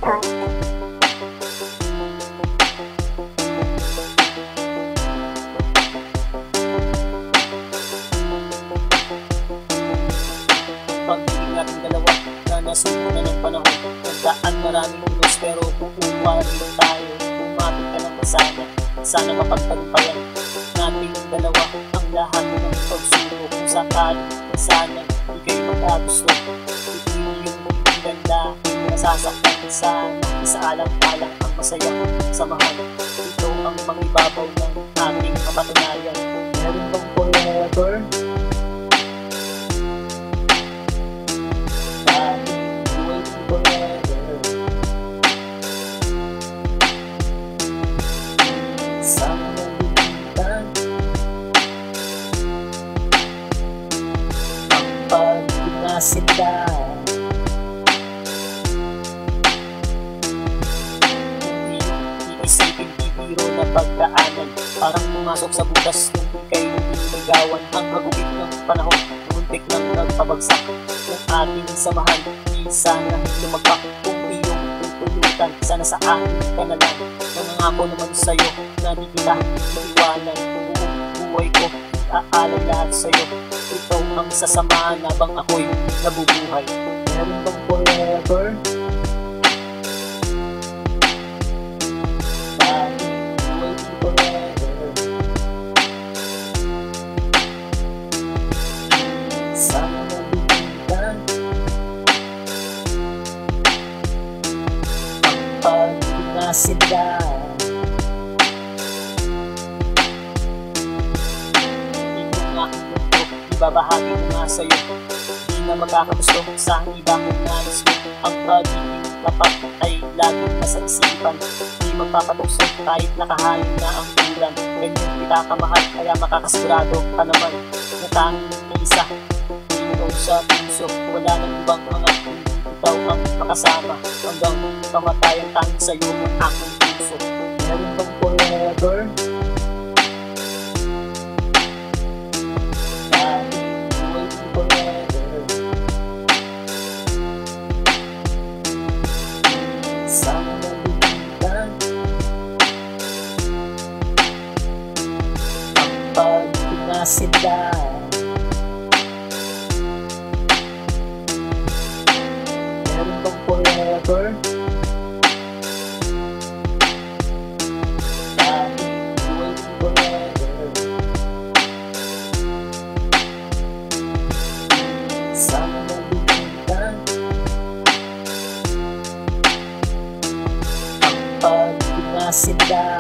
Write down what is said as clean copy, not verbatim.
Record. Pagtingin natin dalawa na nasuko na ng panahon, nagdaan maraming ulos pero kukuha rin tayo. Umapit ka lang sana, sana mapagtagumpayan nating dalawa ang lahat ng pagsubok. Kung sakali, sana di kayo magkagusto. Ito yung ganda, nasasaktan sana, isaalang-alang ang masayang samahan. Ito ang mangibabaw ng ating kapatunayan. Meron bang forever? Waiting forever. Sama nalimutan ang pag-inasinda. Iisipin bibiro na pagdaanan, parang pumasok sa butas nung ika'y niligawan. Ang hagupit ng panahon, muntik nang nagpabagsak ng ating samahan. Di sana lumagpak kung iyong tutulutan, sana sa akin ka na lang. Nangangako naman sa'yo na di kita iiwanan. Buong buhay ko, aalay lahat sa'yo. Ito ang sasamahan habang ako'y nabubuhay. Meron bang forever? Waiting forever. Sama nalimutan ang pag-inasinda. Ibabahagi ko nga sa'yo, di na magkakagusto sa iba kong nais ko. Ang pagiging tapat ay laging nasa isipan, di magpapatukso kahit nakahain na ang ulan. Ganyan kita kamahal, kaya makakasigurado ka naman na tanging isa. Dito sa puso, wala nang ibang mga kundi ikaw ang makasama. Hanggang kamatayan tanging sa'yo ang aking puso. Meron bang forever? Waiting forever. Sama nalimutan ang pag-inasinda. Meron bang forever? Waiting forever. Sama nalimutan ang pag-inasinda.